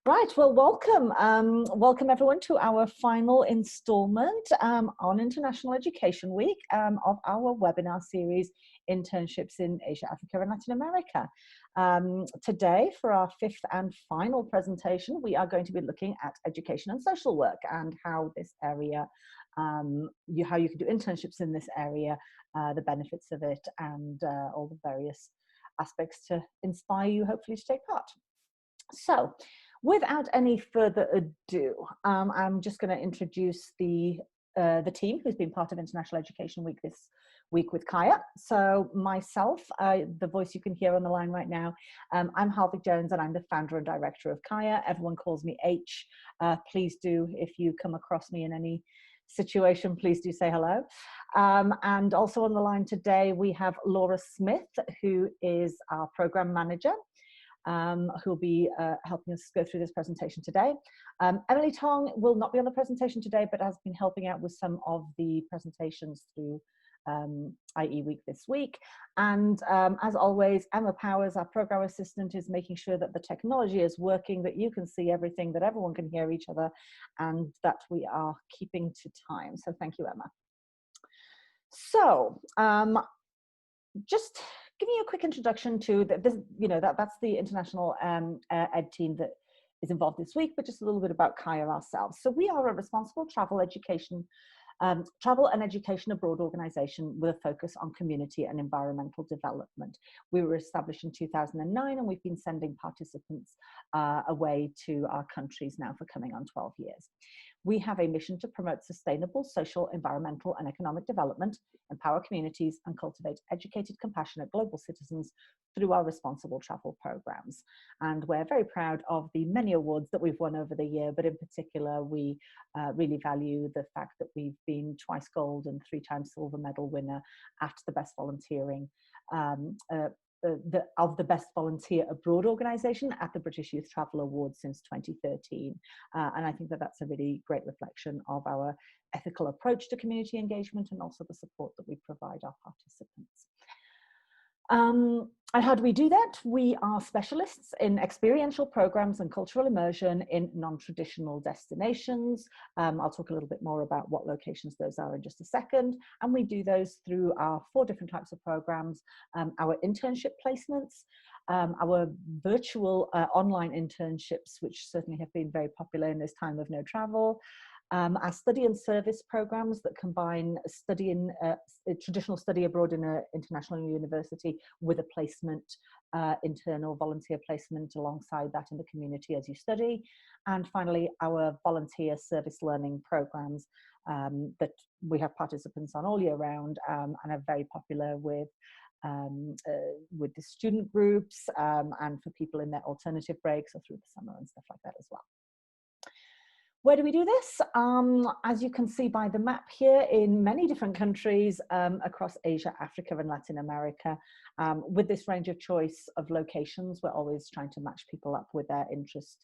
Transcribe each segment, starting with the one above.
Right, well, welcome. Welcome everyone to our final installment on International Education Week of our webinar series, Internships in Asia, Africa and Latin America. Today, for our fifth and final presentation, we are going to be looking at education and social work and how this area, how you can do internships in this area, the benefits of it, and all the various aspects to inspire you, hopefully, to take part. So, without any further ado, I'm just going to introduce the team who's been part of International Education Week this week with Kaya. So myself, the voice you can hear on the line right now, I'm Harvick Jones and I'm the founder and director of Kaya. Everyone calls me H. Please do, if you come across me in any situation, please do say hello. And also on the line today, we have Laura Smith, who is our program manager. Who'll be helping us go through this presentation today. Emily Tong will not be on the presentation today, but has been helping out with some of the presentations through IE Week this week. And as always, Emma Powers, our program assistant, is making sure that the technology is working, that you can see everything, that everyone can hear each other, and that we are keeping to time. So thank you, Emma. So just give me a quick introduction to this. That's the international ed team that is involved this week, but just a little bit about Kaya ourselves. So we are a responsible travel and education abroad organization with a focus on community and environmental development. We were established in 2009 and we've been sending participants away to our countries now for coming on 12 years. We have a mission to promote sustainable social, environmental, and economic development, empower communities, and cultivate educated, compassionate global citizens through our responsible travel programs. And we're very proud of the many awards that we've won over the year, but in particular, we really value the fact that we've been twice gold and 3 times silver medal winner at the best volunteering of the best volunteer abroad organisation at the British Youth Travel Awards since 2013. And I think that that's a really great reflection of our ethical approach to community engagement and also the support that we provide our participants. And how do we do that? We are specialists in experiential programs and cultural immersion in non-traditional destinations. I'll talk a little bit more about what locations those are in just a second. And we do those through our 4 different types of programs, our internship placements, our virtual online internships, which certainly have been very popular in this time of no travel, our study and service programs that combine traditional study abroad in an international university with a placement, internal volunteer placement alongside that in the community as you study. And finally, our volunteer service learning programs that we have participants on all year round and are very popular with the student groups and for people in their alternative breaks or through the summer and stuff like that as well. Where do we do this? As you can see by the map here, in many different countries across Asia, Africa, and Latin America. With this range of choice of locations, we're always trying to match people up with their interest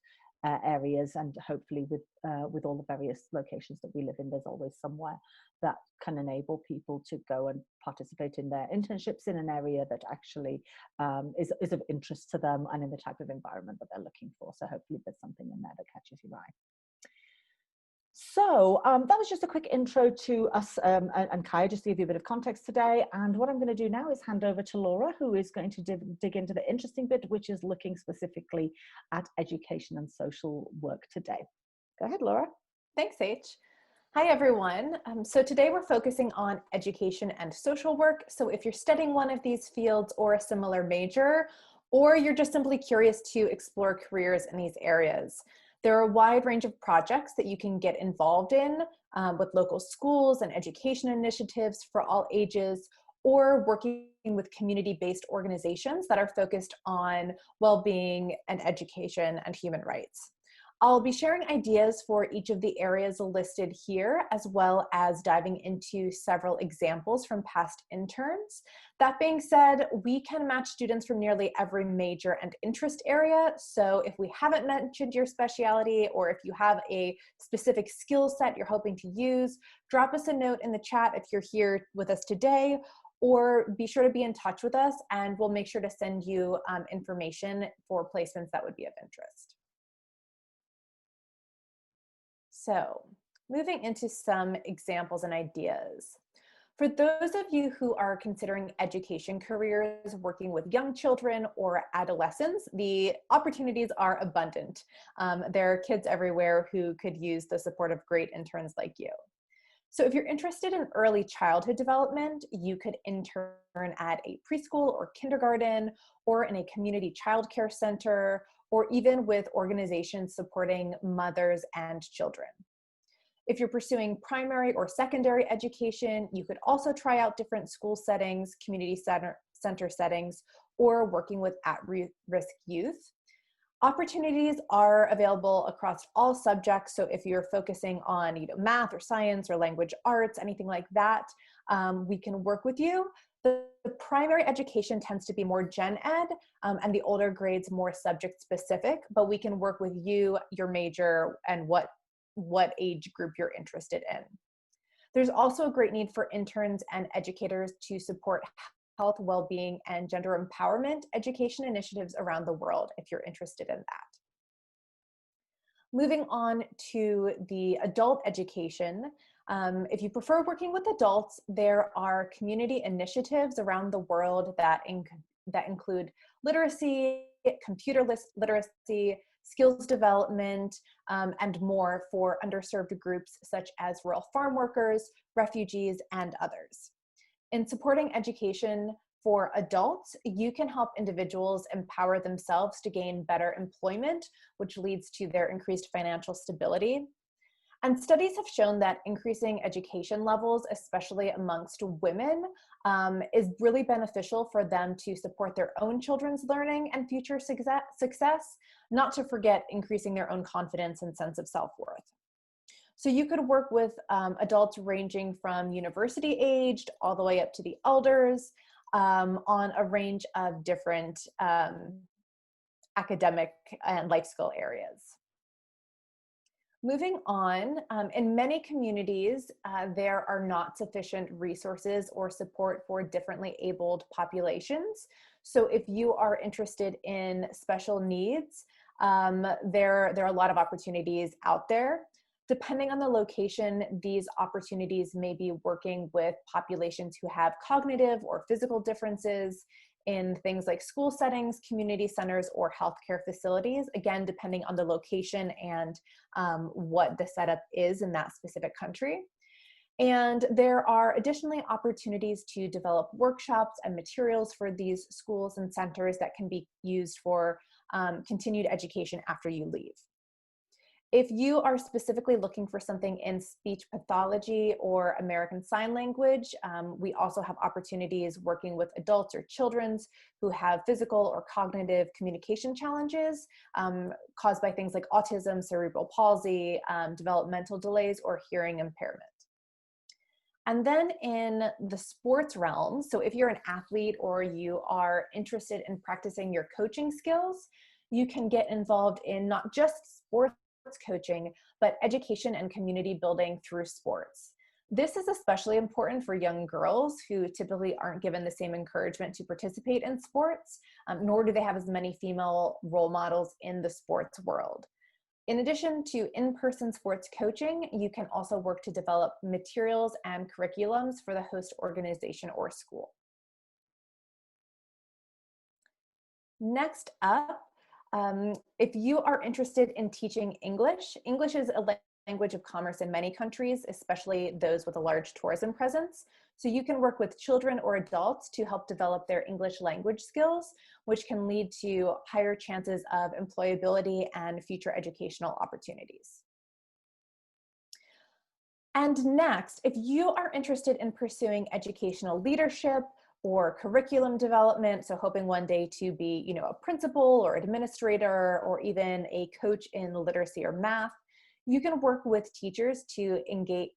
areas, and hopefully with all the various locations that we live in, there's always somewhere that can enable people to go and participate in their internships in an area that actually is of interest to them and in the type of environment that they're looking for. So hopefully there's something in there that catches your eye. So that was just a quick intro to us and Kaya, just to give you a bit of context today. And what I'm going to do now is hand over to Laura, who is going to dig into the interesting bit, which is looking specifically at education and social work today. Go ahead, Laura. Thanks, H. Hi, everyone. So today we're focusing on education and social work. So if you're studying one of these fields or a similar major, or you're just simply curious to explore careers in these areas, there are a wide range of projects that you can get involved in with local schools and education initiatives for all ages, or working with community-based organizations that are focused on well-being and education and human rights. I'll be sharing ideas for each of the areas listed here, as well as diving into several examples from past interns. That being said, we can match students from nearly every major and interest area. So if we haven't mentioned your specialty, or if you have a specific skill set you're hoping to use, drop us a note in the chat if you're here with us today, or be sure to be in touch with us and we'll make sure to send you information for placements that would be of interest. So, moving into some examples and ideas. For those of you who are considering education careers, working with young children or adolescents, the opportunities are abundant. There are kids everywhere who could use the support of great interns like you. So if you're interested in early childhood development, you could intern at a preschool or kindergarten, or in a community childcare center, or even with organizations supporting mothers and children. If you're pursuing primary or secondary education, you could also try out different school settings, community center settings, or working with at-risk youth. Opportunities are available across all subjects. So if you're focusing on math or science or language arts, anything like that, we can work with you. The primary education tends to be more gen ed, and the older grades more subject specific, but we can work with you, your major, and what age group you're interested in. There's also a great need for interns and educators to support health, well-being, and gender empowerment education initiatives around the world if you're interested in that. Moving on to the adult education, if you prefer working with adults, there are community initiatives around the world that include literacy, computer literacy, skills development, and more for underserved groups such as rural farm workers, refugees, and others. In supporting education for adults, you can help individuals empower themselves to gain better employment, which leads to their increased financial stability. And studies have shown that increasing education levels, especially amongst women, is really beneficial for them to support their own children's learning and future success, not to forget increasing their own confidence and sense of self-worth. So you could work with adults ranging from university aged all the way up to the elders on a range of different academic and life skill areas. Moving on, in many communities, there are not sufficient resources or support for differently abled populations. So if you are interested in special needs, there are a lot of opportunities out there. Depending on the location, these opportunities may be working with populations who have cognitive or physical differences in things like school settings, community centers, or healthcare facilities, again, depending on the location and what the setup is in that specific country. And there are additionally opportunities to develop workshops and materials for these schools and centers that can be used for continued education after you leave. If you are specifically looking for something in speech pathology or American Sign Language, we also have opportunities working with adults or children who have physical or cognitive communication challenges caused by things like autism, cerebral palsy, developmental delays, or hearing impairment. And then in the sports realm, so if you're an athlete or you are interested in practicing your coaching skills, you can get involved in not just sports coaching, but education and community building through sports. This is especially important for young girls who typically aren't given the same encouragement to participate in sports, nor do they have as many female role models in the sports world. In addition to in-person sports coaching, you can also work to develop materials and curriculums for the host organization or school. Next up, if you are interested in teaching English, English is a language of commerce in many countries, especially those with a large tourism presence. So you can work with children or adults to help develop their English language skills, which can lead to higher chances of employability and future educational opportunities. And next, if you are interested in pursuing educational leadership or curriculum development, so hoping one day to be, a principal or administrator or even a coach in literacy or math, you can work with teachers to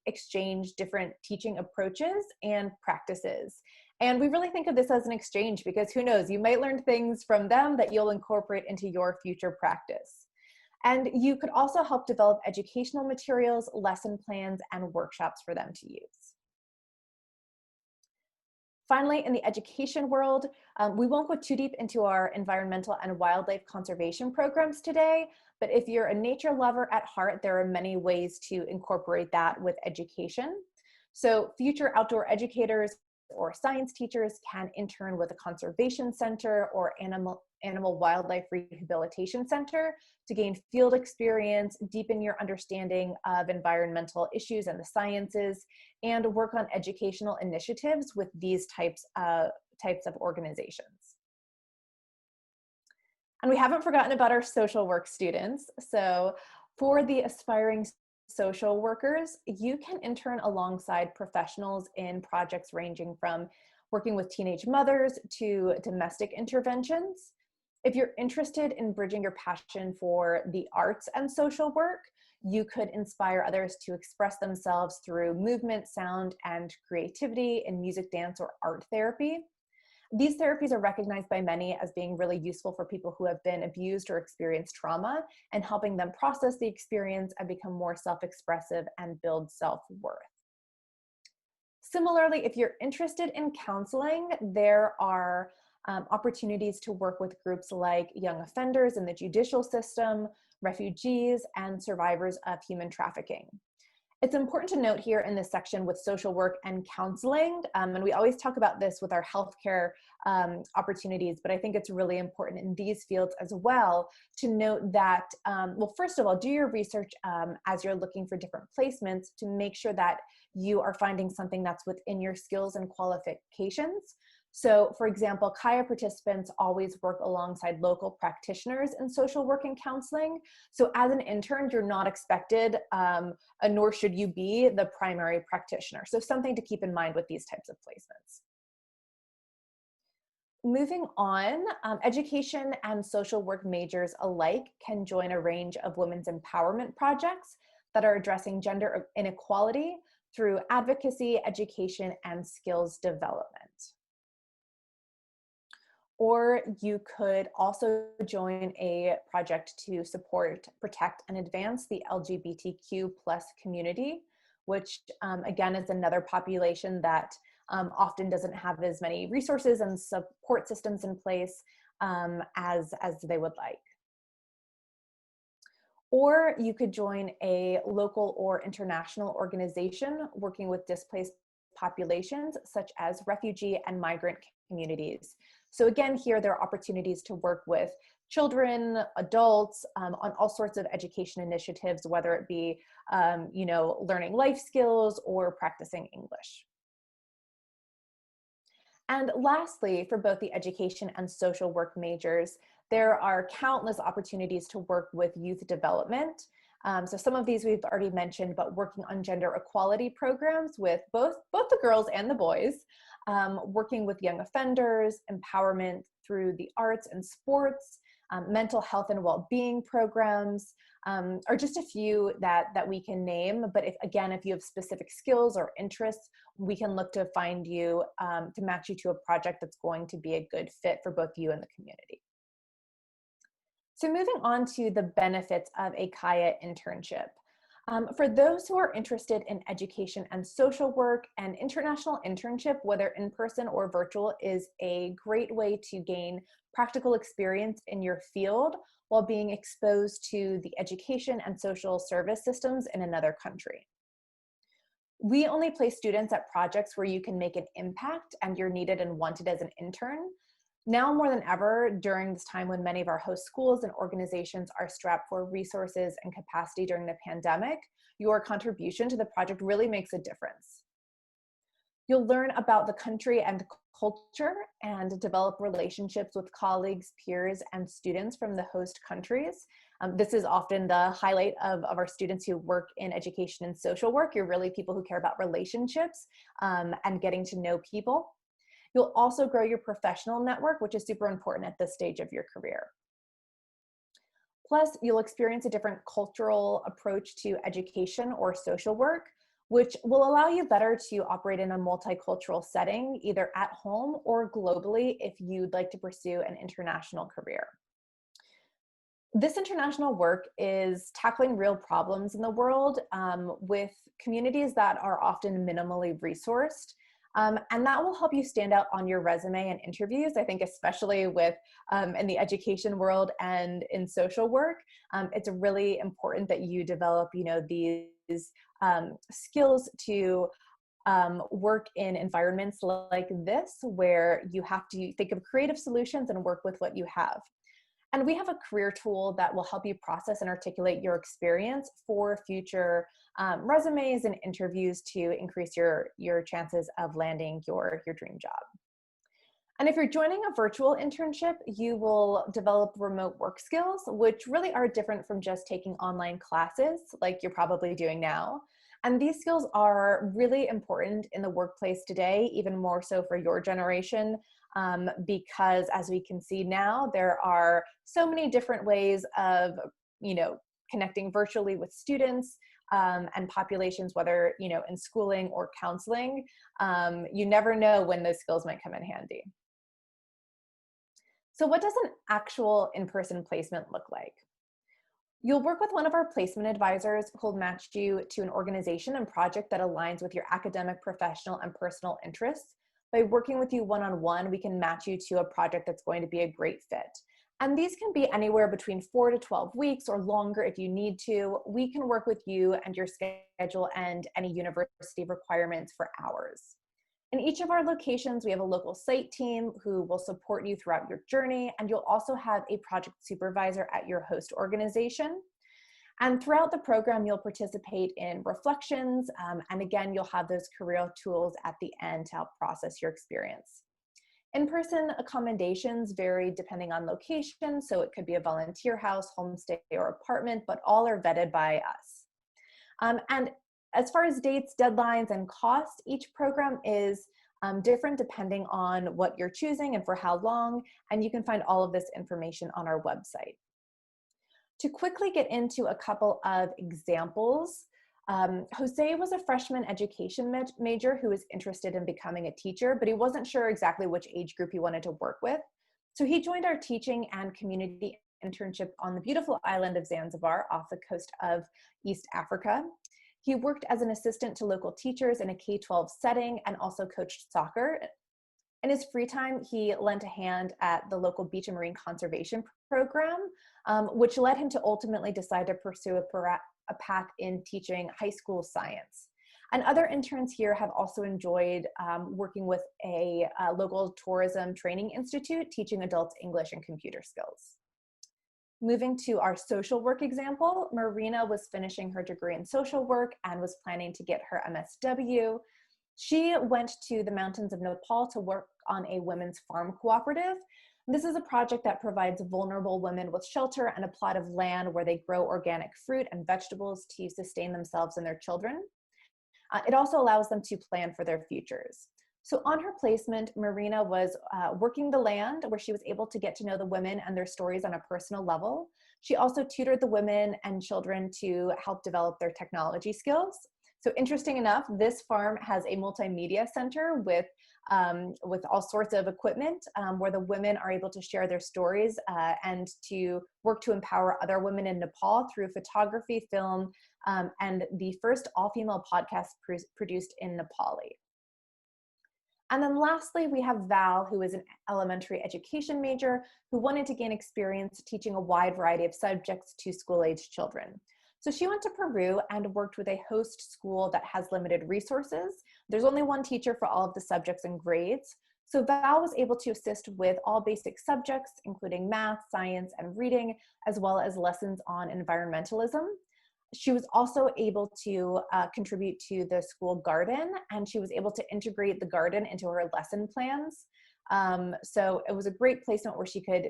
exchange different teaching approaches and practices. And we really think of this as an exchange because who knows, you might learn things from them that you'll incorporate into your future practice. And you could also help develop educational materials, lesson plans, and workshops for them to use. Finally, in the education world, we won't go too deep into our environmental and wildlife conservation programs today, but if you're a nature lover at heart, there are many ways to incorporate that with education. So future outdoor educators or science teachers can intern with a conservation center or animal wildlife rehabilitation center to gain field experience, deepen your understanding of environmental issues and the sciences, and work on educational initiatives with these types of organizations. And we haven't forgotten about our social work students. So for the aspiring social workers, you can intern alongside professionals in projects ranging from working with teenage mothers to domestic interventions. If you're interested in bridging your passion for the arts and social work, you could inspire others to express themselves through movement, sound, and creativity in music, dance, or art therapy. These therapies are recognized by many as being really useful for people who have been abused or experienced trauma, and helping them process the experience and become more self-expressive and build self-worth. Similarly, if you're interested in counseling, there are opportunities to work with groups like young offenders in the judicial system, refugees, and survivors of human trafficking. It's important to note here in this section with social work and counseling, and we always talk about this with our healthcare opportunities, but I think it's really important in these fields as well to note that, well, first of all, do your research as you're looking for different placements to make sure that you are finding something that's within your skills and qualifications. So for example, Kaya participants always work alongside local practitioners in social work and counseling. So as an intern, you're not expected, nor should you be the primary practitioner. So something to keep in mind with these types of placements. Moving on, education and social work majors alike can join a range of women's empowerment projects that are addressing gender inequality through advocacy, education, and skills development. Or you could also join a project to support, protect, and advance the LGBTQ+ community, which again is another population that often doesn't have as many resources and support systems in place as they would like. Or you could join a local or international organization working with displaced populations, such as refugee and migrant communities. So again, here there are opportunities to work with children, adults, on all sorts of education initiatives, whether it be, learning life skills or practicing English. And lastly, for both the education and social work majors, there are countless opportunities to work with youth development. So some of these we've already mentioned, but working on gender equality programs with both the girls and the boys, working with young offenders, empowerment through the arts and sports, mental health and well-being programs, are just a few that we can name. But if you have specific skills or interests, we can look to find you, to match you to a project that's going to be a good fit for both you and the community. So moving on to the benefits of a Kaya internship. For those who are interested in education and social work, an international internship, whether in person or virtual, is a great way to gain practical experience in your field while being exposed to the education and social service systems in another country. We only place students at projects where you can make an impact and you're needed and wanted as an intern. Now more than ever, during this time when many of our host schools and organizations are strapped for resources and capacity during the pandemic, your contribution to the project really makes a difference. You'll learn about the country and culture and develop relationships with colleagues, peers, and students from the host countries. This is often the highlight of our students who work in education and social work. You're really people who care about relationships and getting to know people. You'll also grow your professional network, which is super important at this stage of your career. Plus, you'll experience a different cultural approach to education or social work, which will allow you better to operate in a multicultural setting, either at home or globally if you'd like to pursue an international career. This international work is tackling real problems in the world with communities that are often minimally resourced. And that will help you stand out on your resume and interviews. I think especially with in the education world and in social work, it's really important that you develop, these skills to work in environments like this, where you have to think of creative solutions and work with what you have. And we have a career tool that will help you process and articulate your experience for future resumes and interviews to increase your chances of landing your dream job. And if you're joining a virtual internship, you will develop remote work skills, which really are different from just taking online classes like you're probably doing now. And these skills are really important in the workplace today, even more so for your generation, because as we can see now, there are so many different ways of, connecting virtually with students and populations, whether, in schooling or counseling. You never know when those skills might come in handy. So what does an actual in-person placement look like? You'll work with one of our placement advisors who'll match you to an organization and project that aligns with your academic, professional, and personal interests. By working with you one-on-one, we can match you to a project that's going to be a great fit. And these can be anywhere between 4 to 12 weeks or longer if you need to. We can work with you and your schedule and any university requirements for hours. In each of our locations, we have a local site team who will support you throughout your journey, and you'll also have a project supervisor at your host organization. And throughout the program, you'll participate in reflections, and again, you'll have those career tools at the end to help process your experience. In-person accommodations vary depending on location, so it could be a volunteer house, homestay, or apartment, but all are vetted by us. And as far as dates, deadlines, and cost, each program is different depending on what you're choosing and for how long, and you can find all of this information on our website. To quickly get into a couple of examples, Jose was a freshman education major who was interested in becoming a teacher, but he wasn't sure exactly which age group he wanted to work with. So he joined our teaching and community internship on the beautiful island of Zanzibar off the coast of East Africa. He worked as an assistant to local teachers in a K-12 setting and also coached soccer. In his free time, he lent a hand at the local beach and marine conservation program, which led him to ultimately decide to pursue a path in teaching high school science. And other interns here have also enjoyed working with a local tourism training institute, teaching adults English and computer skills. Moving to our social work example, Marina was finishing her degree in social work and was planning to get her MSW. She went to the mountains of Nepal to work on a women's farm cooperative. This is a project that provides vulnerable women with shelter and a plot of land where they grow organic fruit and vegetables to sustain themselves and their children. It also allows them to plan for their futures. So on her placement, Marina was working the land where she was able to get to know the women and their stories on a personal level. She also tutored the women and children to help develop their technology skills. So interesting enough, this farm has a multimedia center with all sorts of equipment where the women are able to share their stories and to work to empower other women in Nepal through photography, film, and the first all-female podcast produced in Nepali. And then lastly, we have Val, who is an elementary education major who wanted to gain experience teaching a wide variety of subjects to school-age children. So she went to Peru and worked with a host school that has limited resources. There's only one teacher for all of the subjects and grades. So Val was able to assist with all basic subjects, including math, science, and reading, as well as lessons on environmentalism. She was also able to contribute to the school garden, and she was able to integrate the garden into her lesson plans. So it was a great placement where she could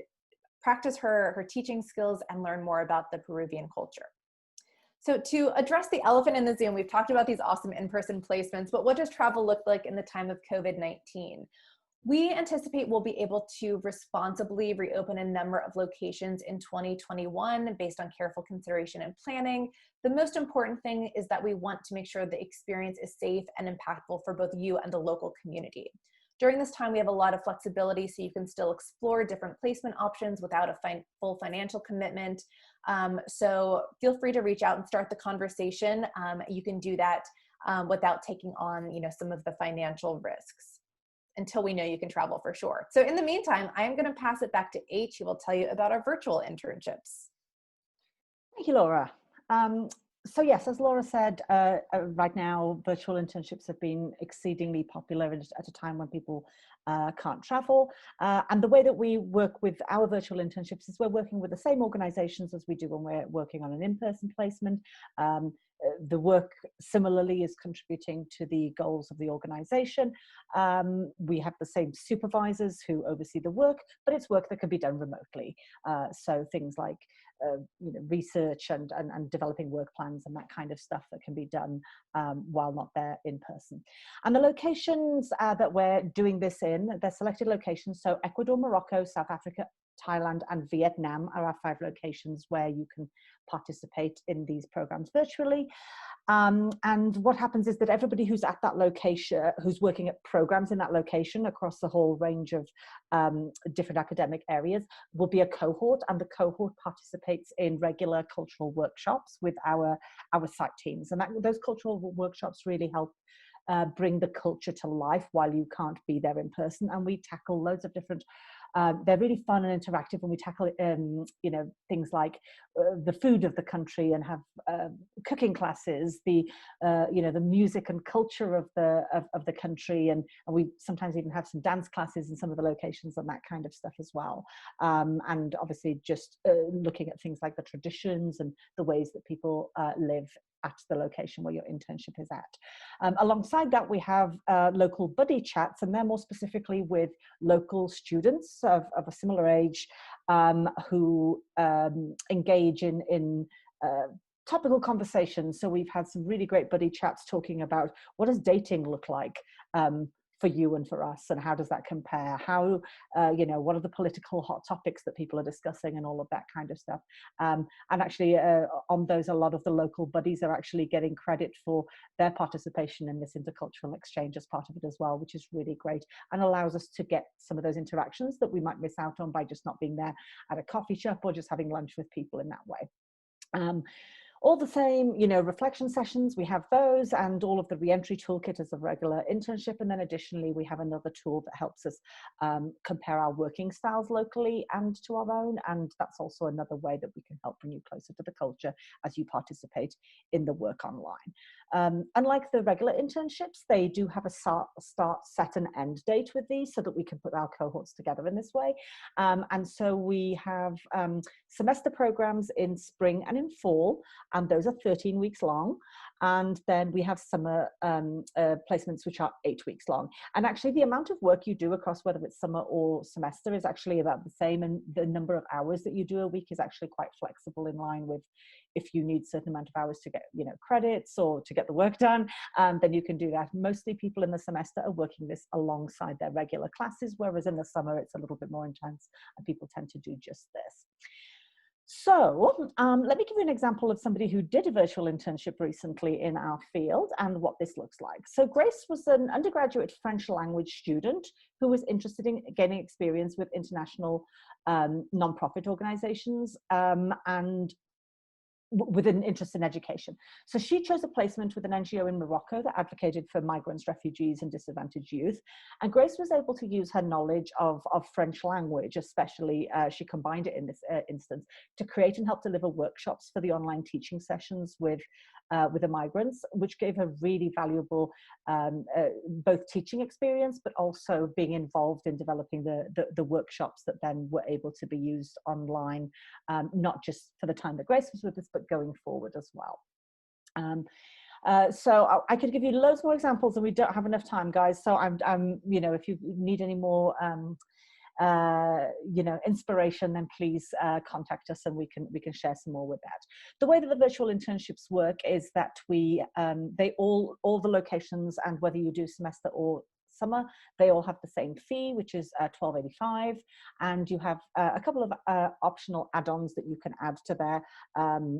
practice her teaching skills and learn more about the Peruvian culture. So to address the elephant in the Zoom, we've talked about these awesome in-person placements, but what does travel look like in the time of COVID-19? We anticipate we'll be able to responsibly reopen a number of locations in 2021 based on careful consideration and planning. The most important thing is that we want to make sure the experience is safe and impactful for both you and the local community. During this time, we have a lot of flexibility, so you can still explore different placement options without a full financial commitment. So feel free to reach out and start the conversation. You can do that without taking on, some of the financial risks until we know you can travel for sure. So in the meantime, I'm going to pass it back to H, who will tell you about our virtual internships. Thank you, Laura. So yes, as Laura said, right now, virtual internships have been exceedingly popular at a time when people can't travel. And the way that we work with our virtual internships is we're working with the same organizations as we do when we're working on an in-person placement. The work similarly is contributing to the goals of the organization. We have the same supervisors who oversee the work, but it's work that can be done remotely. So things like research and developing work plans and that kind of stuff that can be done while not there in person. And the locations that we're doing this in, they're selected locations. So Ecuador, Morocco, South Africa, Thailand and Vietnam are our 5 locations where you can participate in these programs virtually. And what happens is that everybody who's at that location, who's working at programs in that location across the whole range of different academic areas, will be a cohort, and the cohort participates in regular cultural workshops with our site teams. And those cultural workshops really help bring the culture to life while you can't be there in person. And we tackle loads of different they're really fun and interactive, and we tackle things like the food of the country, and have cooking classes, the music and culture of the country, and we sometimes even have some dance classes in some of the locations and that kind of stuff as well. And obviously just looking at things like the traditions and the ways that people live at the location where your internship is at. Alongside that, we have local buddy chats, and they're more specifically with local students of a similar age who engage in topical conversations. So we've had some really great buddy chats talking about what does dating look like for you and for us, and how does that compare? How, what are the political hot topics that people are discussing, and all of that kind of stuff. And actually on those, a lot of the local buddies are actually getting credit for their participation in this intercultural exchange as part of it as well, which is really great and allows us to get some of those interactions that we might miss out on by just not being there at a coffee shop or just having lunch with people in that way. All the same, reflection sessions, we have those, and all of the re-entry toolkit as a regular internship. And then additionally, we have another tool that helps us compare our working styles locally and to our own. And that's also another way that we can help bring you closer to the culture as you participate in the work online. Unlike the regular internships, they do have a start, set, and end date with these, so that we can put our cohorts together in this way. And so we have semester programs in spring and in fall, and those are 13 weeks long. And then we have summer placements, which are 8 weeks long. And actually the amount of work you do across whether it's summer or semester is actually about the same. And the number of hours that you do a week is actually quite flexible, in line with if you need a certain amount of hours to get, credits or to get the work done, then you can do that. Mostly people in the semester are working this alongside their regular classes, whereas in the summer it's a little bit more intense and people tend to do just this. So let me give you an example of somebody who did a virtual internship recently in our field and what this looks like. So Grace was an undergraduate French language student who was interested in gaining experience with international nonprofit organizations and with an interest in education. So she chose a placement with an NGO in Morocco that advocated for migrants, refugees, and disadvantaged youth. And Grace was able to use her knowledge of French language, especially she combined it in this instance, to create and help deliver workshops for the online teaching sessions with the migrants, which gave her really valuable both teaching experience, but also being involved in developing the workshops that then were able to be used online, not just for the time that Grace was with us, but going forward as well. So I could give you loads more examples, and we don't have enough time, guys. So I'm if you need any more inspiration, then please contact us, and we can share some more with that. The way that the virtual internships work is that all the locations, and whether you do semester or summer, they all have the same fee, which is $12.85, and you have a couple of optional add-ons that you can add to their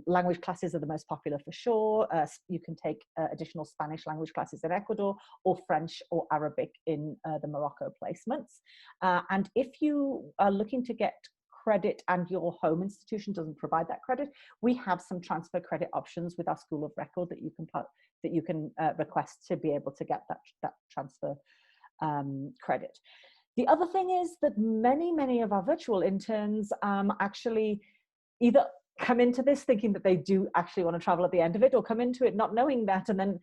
language classes are the most popular for sure. You can take additional Spanish language classes in Ecuador, or French or Arabic in the Morocco placements. And if you are looking to get credit and your home institution doesn't provide that credit, we have some transfer credit options with our School of Record that you can request to be able to get that transfer credit. The other thing is that many of our virtual interns actually either come into this thinking that they do actually want to travel at the end of it, or come into it not knowing that, and then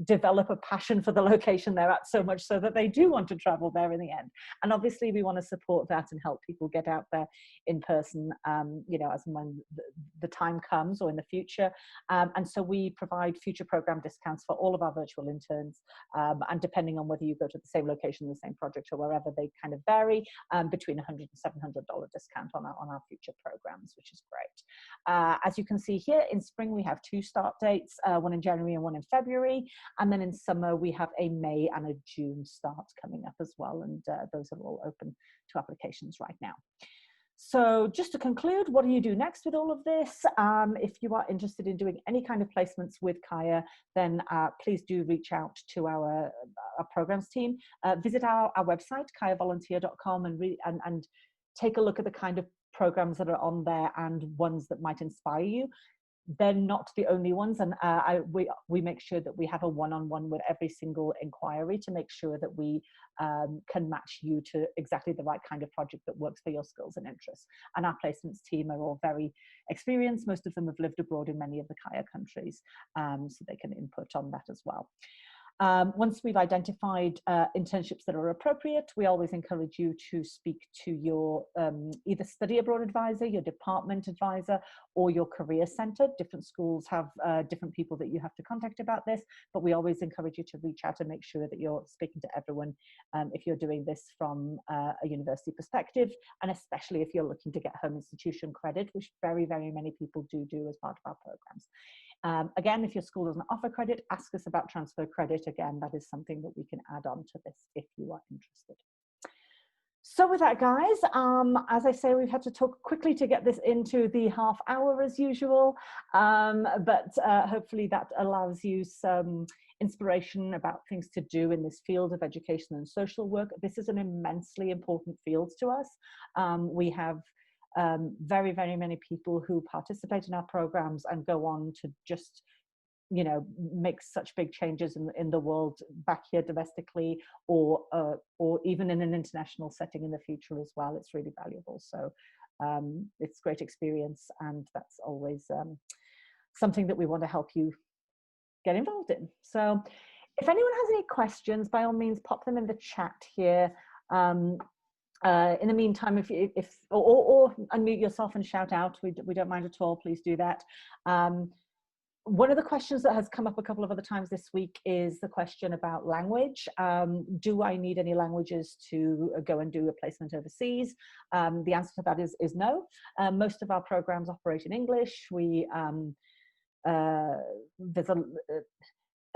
develop a passion for the location they're at so much so that they do want to travel there in the end. And obviously we want to support that and help people get out there in person, you know, as and when the time comes, or in the future. And so we provide future program discounts for all of our virtual interns, and depending on whether you go to the same location, the same project, or wherever, they kind of vary, between $100 and $700 discount on our future programs, which is great. As you can see here, in spring we have 2 start dates, one in January and one in February. And then in summer, we have a May and a June start coming up as well. And those are all open to applications right now. So just to conclude, what do you do next with all of this? If you are interested in doing any kind of placements with Kaya, then please do reach out to our programs team. Visit our website, kayavolunteer.com, and take a look at the kind of programs that are on there and ones that might inspire you. They're not the only ones, and we make sure that we have a one-on-one with every single inquiry to make sure that we can match you to exactly the right kind of project that works for your skills and interests. And our placements team are all very experienced. Most of them have lived abroad in many of the Kaya countries, so they can input on that as well. Once we've identified internships that are appropriate, we always encourage you to speak to your either study abroad advisor, your department advisor, or your career center. Different schools have different people that you have to contact about this, but we always encourage you to reach out and make sure that you're speaking to everyone if you're doing this from a university perspective, and especially if you're looking to get home institution credit, which very many people do as part of our programs. Again, if your school doesn't offer credit, ask us about transfer credit. Again, that is something that we can add on to this if you are interested. So with that, guys, as I say, we've had to talk quickly to get this into the half hour as usual, but hopefully that allows you some inspiration about things to do in this field of education and social work. This is an immensely important field to us. We have very many people who participate in our programs and go on to just, you know, make such big changes in the world back here domestically, or even in an international setting in the future as well. It's really valuable. So it's great experience, and that's always something that we want to help you get involved in. So if anyone has any questions, by all means, pop them in the chat here. In the meantime, or unmute yourself and shout out, we don't mind at all, please do that. One of the questions that has come up a couple of other times this week is the question about language. Do I need any languages to go and do a placement overseas? The answer to that is no. Most of our programs operate in English. There's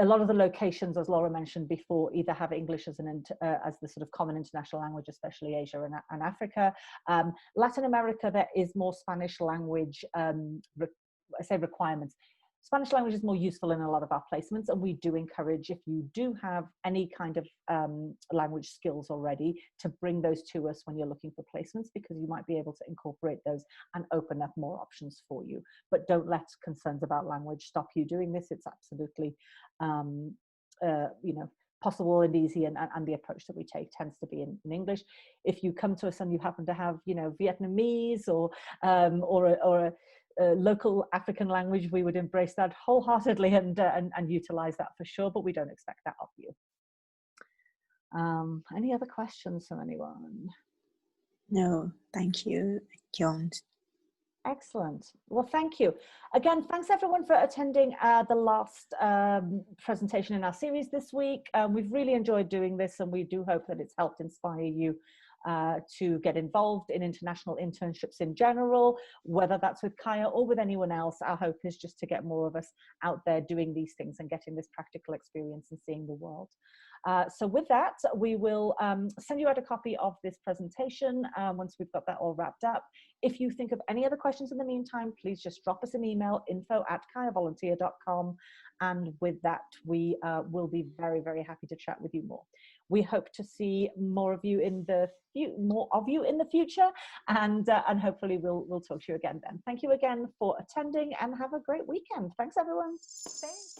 a lot of the locations, as Laura mentioned before, either have English as the sort of common international language, especially Asia and Africa. Latin America, there is more Spanish language, requirements. Spanish language is more useful in a lot of our placements, and we do encourage, if you do have any kind of language skills already, to bring those to us when you're looking for placements, because you might be able to incorporate those and open up more options for you. But don't let concerns about language stop you doing this. It's absolutely, you know, possible and easy, and the approach that we take tends to be in English. If you come to us and you happen to have, you know, Vietnamese or a local African language, we would embrace that wholeheartedly and utilize that for sure, but we don't expect that of you. Any other questions from anyone? No, thank you, John. Excellent. Well, thank you. Again, thanks everyone for attending the last presentation in our series this week. We've really enjoyed doing this, and we do hope that it's helped inspire you to get involved in international internships in general, whether that's with Kaya or with anyone else. Our hope is just to get more of us out there doing these things and getting this practical experience and seeing the world. So with that, we will send you out a copy of this presentation once we've got that all wrapped up. If you think of any other questions in the meantime, please just drop us an email, info@kayavolunteer.com. And with that, we will be very happy to chat with you more. We hope to see more of you in the future, and hopefully we'll talk to you again then. Thank you again for attending, and have a great weekend. Thanks everyone. Thanks.